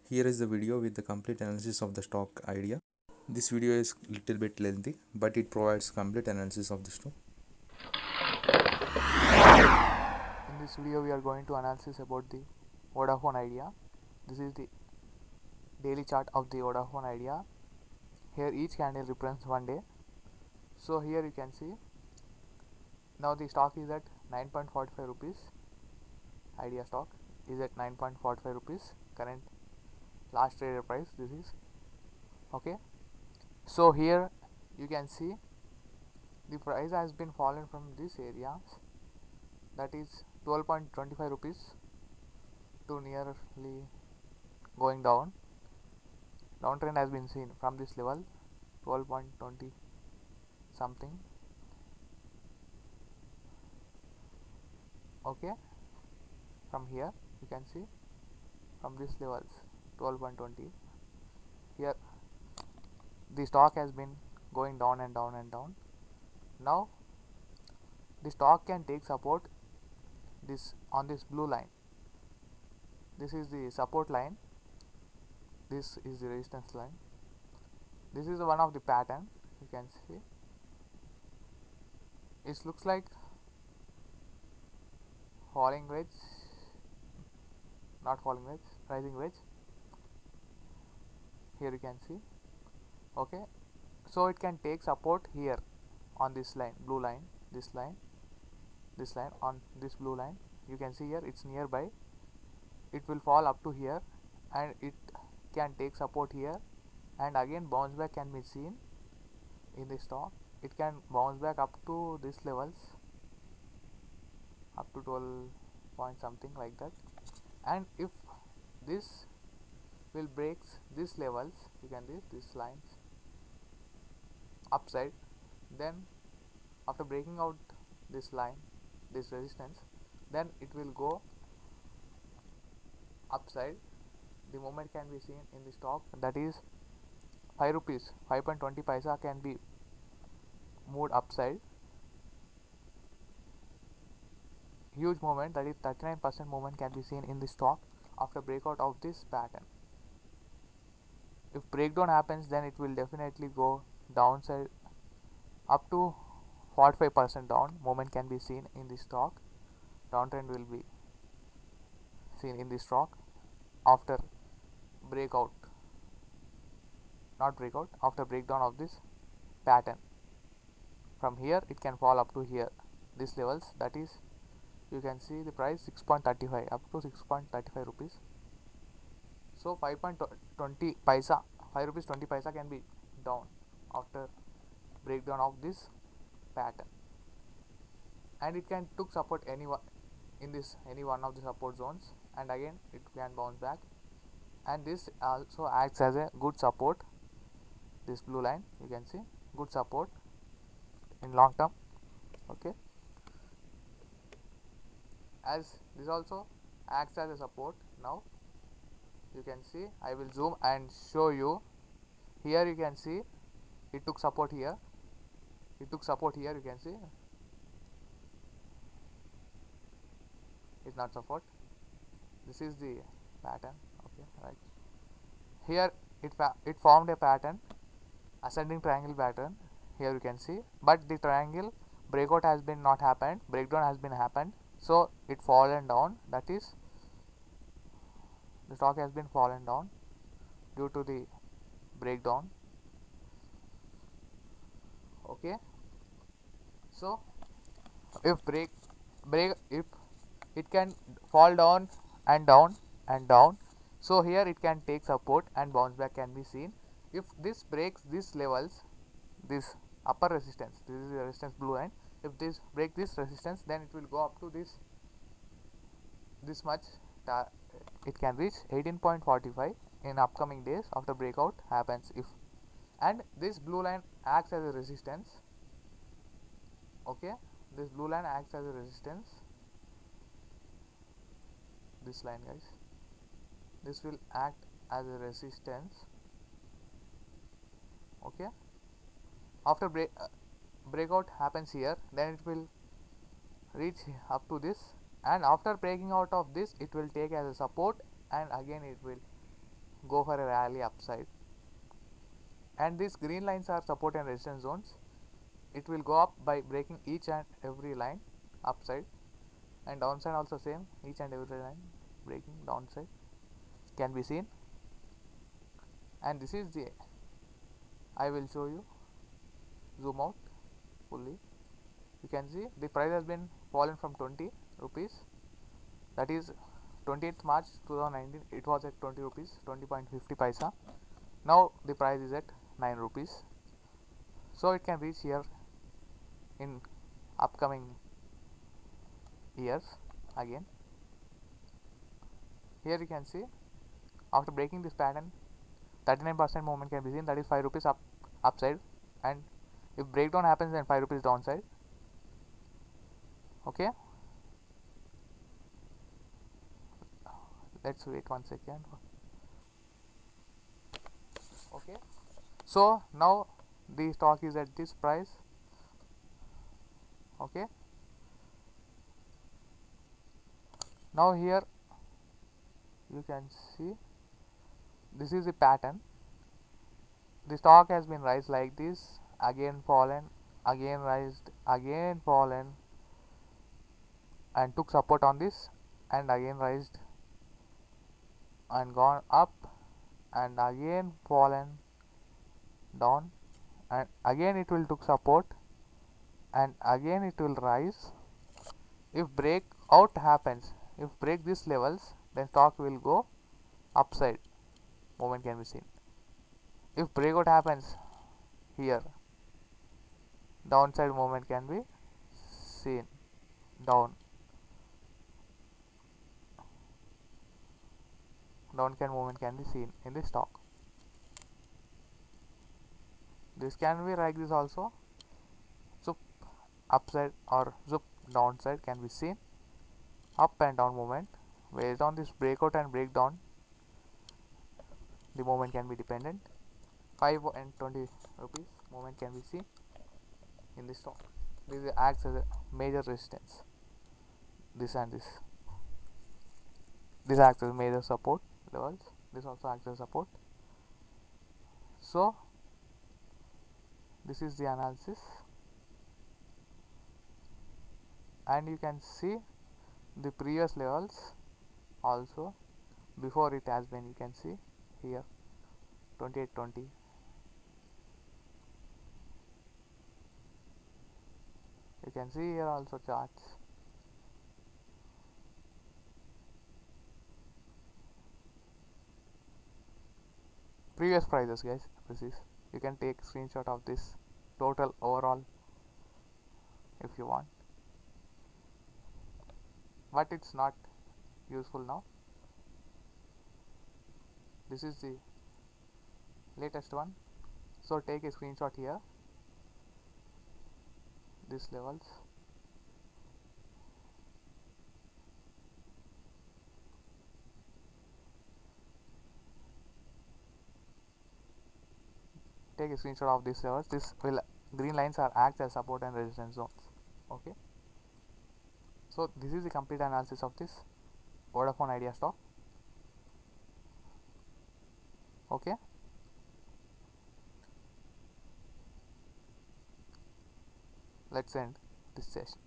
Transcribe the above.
Here is the video with the complete analysis of the stock idea. This video is little bit lengthy, but it provides complete analysis of the stock. In this video we are going to analysis about the Vodafone Idea. This is the daily chart of the Vodafone Idea. Here each candle represents one day. So here you can see now the stock is at 9.45 rupees. Idea stock is at 9.45 rupees. Current last traded price this is okay. So here you can see the price has been fallen from this area, that is 12.25 rupees, to nearly going down. Downtrend has been seen from this level 12.20 something. Okay, from here you can see from these levels 12.20, here the stock has been going down and down and down. Now the stock can take support this on this blue line. This is the support line, this is the resistance line. This is one of the pattern. You can see it looks like falling wedge, not falling wedge, rising wedge. Here you can see. Okay, so it can take support here on this line, blue line, this line, this line, on this blue line. You can see here it's nearby. It will fall up to here and it can take support here, and again bounce back can be seen in the stock. It can bounce back up to these levels, up to 12 point something like that. And if this will breaks these levels, you can see these lines upside, then after breaking out this line, this resistance, then it will go upside. The movement can be seen in the stock, that is 5 rupees 5.20 paisa can be moved upside. Huge movement, that is 39% movement can be seen in the stock after breakout of this pattern. If breakdown happens, then it will definitely go downside up to 45% down. Movement can be seen in the stock. Downtrend will be seen in the stock after breakout, not breakout, after breakdown of this pattern. From here it can fall up to here, these levels, that is you can see the price 6.35 up to 6.35 rupees. So 5.20 paisa, 5 rupees 20 paisa can be down after breakdown of this pattern, and it can took support anyone in this any one of the support zones, and again it can bounce back, and this also acts as a good support. This blue line you can see good support in long term. Okay, as this also acts as a support. Now you can see, I will zoom and show you. Here you can see it took support here, it took support here. You can see it's not support, this is the pattern. Okay, right here it formed a pattern, ascending triangle pattern. Here you can see, but the triangle breakout has been not happened, breakdown has been happened, so it fallen down. That is the stock has been fallen down due to the breakdown. Okay, so if break if it can fall down and down and down, so here it can take support and bounce back can be seen. If this breaks these levels, this upper resistance, this is the resistance blue line, if this break this resistance, then it will go up to this much. It can reach 18.45 in upcoming days after breakout happens. If and this blue line acts as a resistance. Okay, this blue line acts as a resistance, this line guys, this will act as a resistance. Okay, after breakout happens here, then it will reach up to this, and after breaking out of this it will take as a support, and again it will go for a rally upside, and these green lines are support and resistance zones. It will go up by breaking each and every line upside, and downside also same, each and every line breaking downside can be seen. And this is the, I will show you, zoom out fully. You can see the price has been fallen from 20 rupees, that is 28th March 2019 it was at 20 rupees 20.50 paisa. Now the price is at 9 rupees, so it can reach here in upcoming years again. Here you can see after breaking this pattern 39% movement can be seen, that is 5 rupees upside, and if breakdown happens then 5 rupees downside. Okay, let's wait 1 second. Okay, so now the stock is at this price. Okay, now here you can see this is the pattern. The stock has been raised like this, again fallen, again raised, again fallen, and took support on this, and again raised and gone up, and again fallen down, and again it will took support, and again it will rise. If breakout happens, if break these levels, then stock will go upside, movement can be seen. If breakout happens here, downside movement can be seen, down can movement can be seen in the stock. This can be like this also, zoop upside or zoop downside can be seen, up and down movement based on this breakout and breakdown. The movement can be dependent. 5 and 20 rupees movement can be seen in this stock. This acts as a major resistance. This and this acts as major support levels. This also acts as support. So this is the analysis, and you can see the previous levels also before it has been, you can see here 2820. You can see here also charts. Previous prices, guys, this is, you can take screenshot of this total overall if you want, but it's not useful now. This is the latest one, so take a screenshot here, these levels. Take a screenshot of these levels. This will, green lines are act as support and resistance zones. Okay, so this is the complete analysis of this Vodafone Idea stock. Okay, let's end this session.